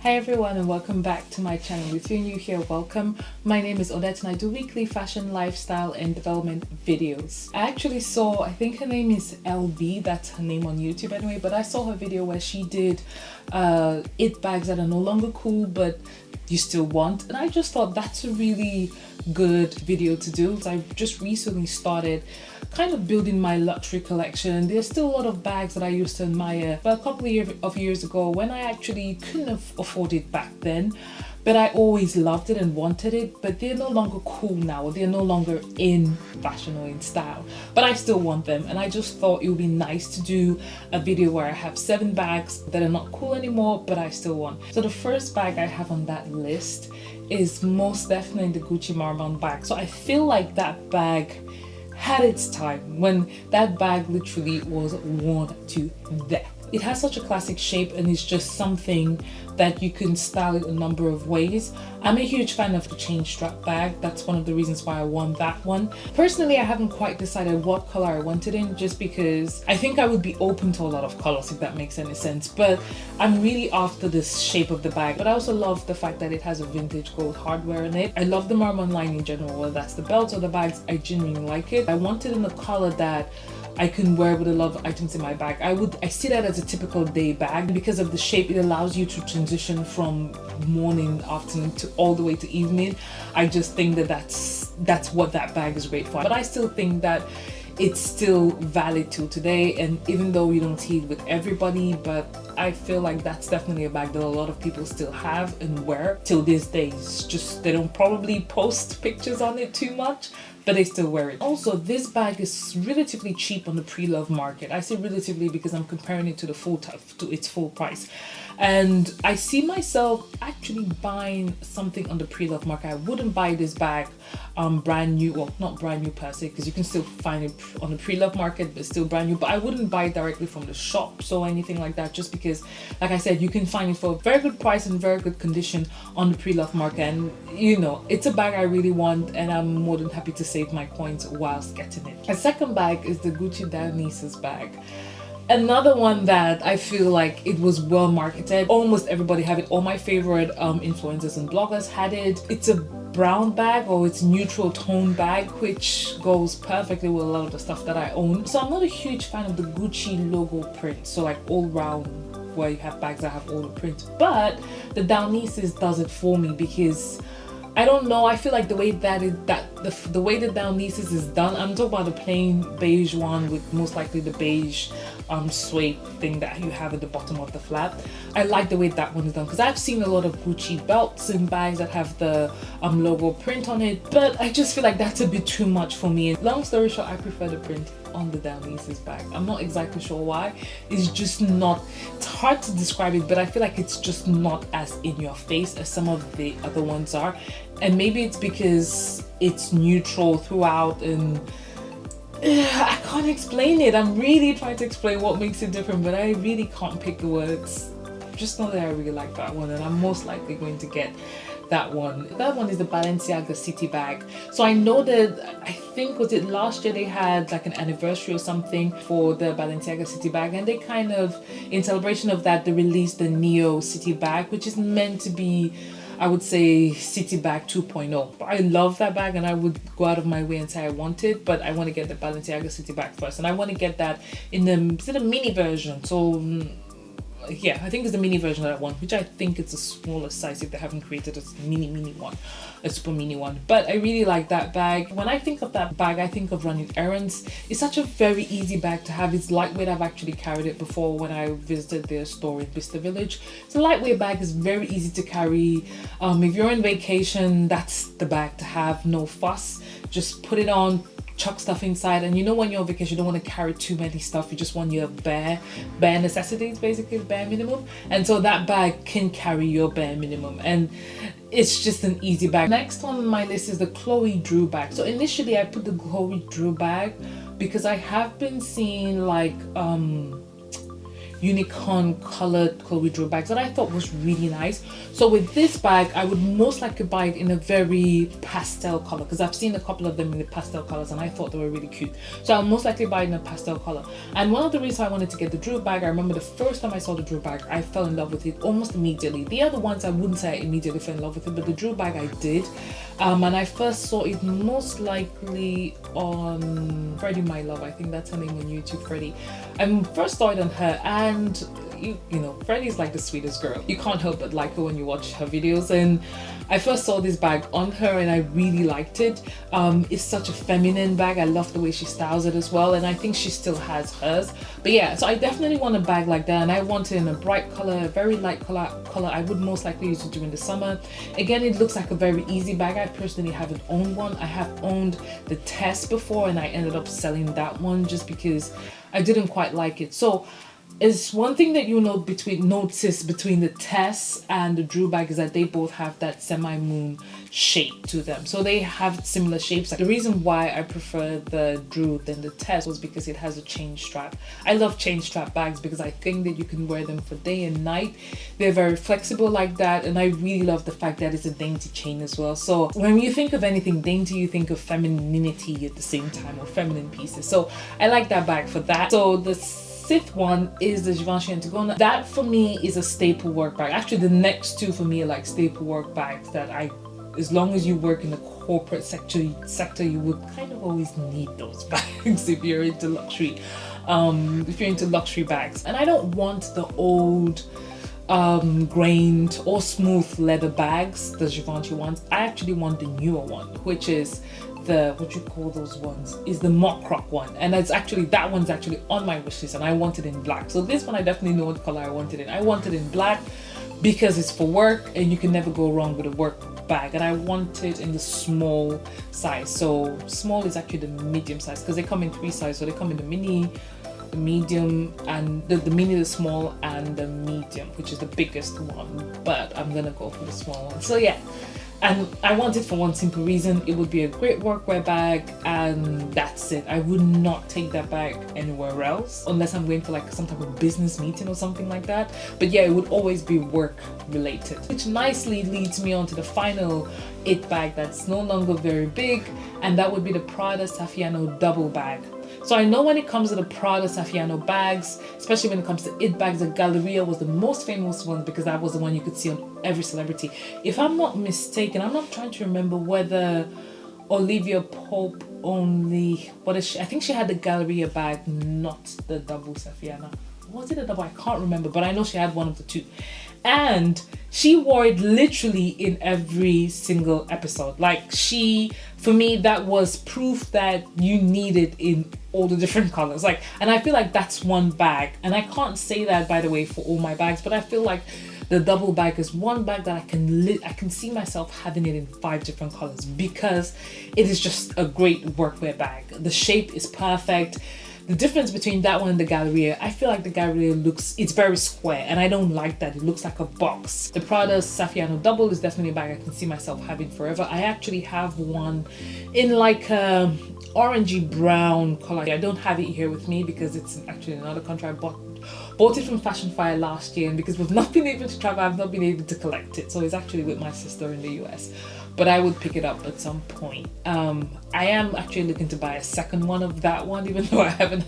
Hi everyone and welcome back to my channel. If you're new here, welcome. My name is Odette and I do weekly fashion, lifestyle and development videos. I actually saw, I think her name is LB, that's her name on YouTube anyway, but I saw her video where she did it bags that are no longer cool but you still want, and I just thought that's a really good video to do. I just recently started kind of building my luxury collection. There's still a lot of bags that I used to admire but a couple of years ago when I actually couldn't afford it back then, but I always loved it and wanted it, but they're no longer cool now. They're no longer in fashion or in style, but I still want them, and I just thought it would be nice to do a video where I have 7 bags that are not cool anymore but I still want. So the first bag I have on that list is most definitely the Gucci Marmont bag. So I feel like that bag had its time when that bag literally was worn to death. It has such a classic shape and it's just something that you can style it a number of ways. I'm a huge fan of the chain strap bag. That's one of the reasons why I want that one. Personally, I haven't quite decided what color I want it in, just because I think I would be open to a lot of colors, if that makes any sense. But I'm really after this shape of the bag. But I also love the fact that it has a vintage gold hardware in it. I love the Marmont line in general, whether that's the belts or the bags. I genuinely like it. I want it in a color that I can wear with a lot of items in my bag. I see that as a typical day bag. Because of the shape, it allows you to transition from morning, afternoon to all the way to evening. I just think that that's what that bag is great for. But I still think that it's still valid till today, and even though you don't see it with everybody, but I feel like that's definitely a bag that a lot of people still have and wear till these days. Just they don't probably post pictures on it too much, but they still wear it. Also, this bag is relatively cheap on the pre-love market. I say relatively because I'm comparing it to to its full price. And I see myself actually buying something on the pre-love market. I wouldn't buy this bag brand new, well, not brand new per se, because you can still find it on the pre-love market but still brand new, but I wouldn't buy it directly from the shops or anything like that, just because, like I said, you can find it for a very good price and very good condition on the pre-love market. And you know, it's a bag I really want, and I'm more than happy to save my coins whilst getting it. A second bag is the Gucci Dionysus bag. Another one that I feel like it was well marketed. Almost everybody had it. All my favorite influencers and bloggers had it. It's a brown bag, or it's neutral tone bag, which goes perfectly with a lot of the stuff that I own. So I'm not a huge fan of the Gucci logo print, so like all round where you have bags that have all the print, but the Dionysus does it for me, because I don't know, I feel like the way the way the Dionysus is done, I'm talking about the plain beige one with most likely the beige suede thing that you have at the bottom of the flap. I like the way that one is done, because I've seen a lot of Gucci belts and bags that have the logo print on it, but I just feel like that's a bit too much for me. Long story short, I prefer the print on the Dionysus bag. I'm not exactly sure why. It's just not, it's hard to describe it, but I feel like it's just not as in your face as some of the other ones are. And maybe it's because it's neutral throughout, and I can't explain it. I'm really trying to explain what makes it different, but I really can't pick the words. Just know that I really like that one, and I'm most likely going to get that one. That one is the Balenciaga City bag. So I know that, I think, was it last year, they had like an anniversary or something for the Balenciaga City bag, and they kind of, in celebration of that, they released the Neo City bag, which is meant to be, I would say, City bag 2.0. But I love that bag, and I would go out of my way and say I want it, but I want to get the Balenciaga City bag first, and I want to get that in the mini version. So yeah, I think it's the mini version that I want, which I think it's a smaller size if they haven't created a mini one, a super mini one. But I really like that bag. When I think of that bag, I think of running errands. It's such a very easy bag to have. It's lightweight. I've actually carried it before when I visited their store in Bicester Village. It's a lightweight bag. It's very easy to carry. If you're on vacation, that's the bag to have. No fuss. Just put it on, chuck stuff inside, and you know, when you're on vacation, you don't want to carry too many stuff. You just want your bare necessities, basically the bare minimum. And so that bag can carry your bare minimum, and it's just an easy bag. Next on my list is the Chloe Drew bag. So initially I put the Chloe Drew bag because I have been seeing like unicorn colored Chloe Drew bags that I thought was really nice. So with this bag, I would most likely buy it in a very pastel color, because I've seen a couple of them in the pastel colors and I thought they were really cute. So I'll most likely buy it in a pastel color. And one of the reasons I wanted to get the Drew bag, I remember the first time I saw the Drew bag, I fell in love with it almost immediately. The other ones I wouldn't say I immediately fell in love with it, but the Drew bag I did. And I first saw it most likely on Freddie My Love, I think that's her name on YouTube, Freddie. I first saw it on her, and you know, Freddie's like the sweetest girl. You can't help but like her when you watch her videos, and I first saw this bag on her and I really liked it. It's such a feminine bag. I love the way she styles it as well, and I think she still has hers. But yeah, so I definitely want a bag like that, and I want it in a bright color, a very light color. I would most likely use it during the summer. Again, it looks like a very easy bag. I personally haven't owned one. I have owned the Test before and I ended up selling that one just because I didn't quite like it. So it's one thing that you know notice between the Tess and the Drew bag is that they both have that semi-moon shape to them. So they have similar shapes. The reason why I prefer the Drew than the Tess was because it has a chain strap. I love chain strap bags because I think that you can wear them for day and night. They're very flexible like that, and I really love the fact that it's a dainty chain as well. So when you think of anything dainty, you think of femininity at the same time, or feminine pieces. So I like that bag for that. So the fifth one is the Givenchy Antigona. That for me is a staple work bag. Actually, the next two for me are like staple work bags that as long as you work in the corporate sector, you would kind of always need those bags if you're into luxury. If you're into luxury bags. And I don't want the old grained or smooth leather bags, the Givenchy ones. I actually want the newer one, which is the, what you call those ones, is the mock croc one, and it's actually, that one's actually on my wish list, and I want it in black. So this one I definitely know what color I want it in. I want it in black because it's for work and you can never go wrong with a work bag, and I want it in the small size. So small is actually the medium size because they come in 3 sizes. So they come in the mini, the medium, and the mini, the small, and the medium, which is the biggest one, but I'm gonna go for the small one. So yeah, and I want it for one simple reason: it would be a great workwear bag, and that's it. I would not take that bag anywhere else unless I'm going for like some type of business meeting or something like that. But yeah, it would always be work related, which nicely leads me on to the final it bag that's no longer very big, and that would be the Prada Saffiano Double bag. So I know when it comes to the Prada Saffiano bags, especially when it comes to it bags, the Galleria was the most famous one because that was the one you could see on every celebrity. If I'm not mistaken, I'm not trying to remember whether Olivia Pope only, what is she? I think she had the Galleria bag, not the Double Saffiano. Was it a double? I can't remember, but I know she had one of the two. And she wore it literally in every single episode. Like for me, that was proof that you need it in all the different colors. Like, and I feel like that's one bag. And I can't say that, by the way, for all my bags, but I feel like the double bag is one bag that I can see myself having it in 5 different colors because it is just a great workwear bag. The shape is perfect. The difference between that one and the Galleria, I feel like the Galleria it's very square, and I don't like that. It looks like a box. The Prada Saffiano Double is definitely a bag I can see myself having forever. I actually have one in like a orangey brown color. I don't have it here with me because it's actually in another country. I bought it from Fashion Fire last year, and because we've not been able to travel, I've not been able to collect it. So it's actually with my sister in the US. But I would pick it up at some point. I am actually looking to buy a second one of that one, even though I haven't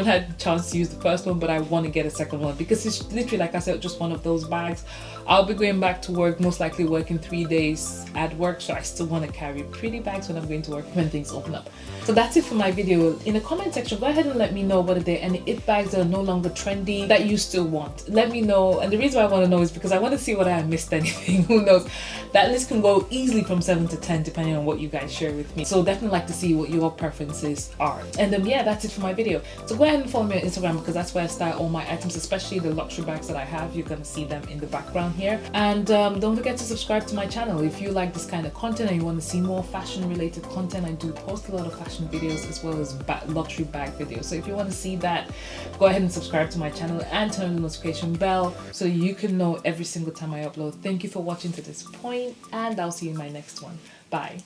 had the chance to use the first one, but I want to get a second one because it's literally, like I said, just one of those bags. I'll be going back to work, most likely working 3 days at work, so I still want to carry pretty bags when I'm going to work when things open up. So that's it for my video. In the comment section, go ahead and let me know whether there are any it bags that are no longer trendy that you still want. Let me know, and the reason why I want to know is because I want to see whether I missed anything. Who knows? That list can go easily from 7 to 10 depending on what you guys share with me. So definitely like to see what your preferences are. And yeah, that's it for my video. So go ahead and follow me on Instagram because that's where I style all my items, especially the luxury bags that I have. You're gonna see them in the background here. And don't forget to subscribe to my channel if you like this kind of content and you want to see more fashion related content. I do post a lot of fashion videos as well as luxury bag videos. So if you want to see that, go ahead and subscribe to my channel and turn on the notification bell so you can know every single time I upload. Thank you for watching to this point, and I'll see you in my next one. Bye.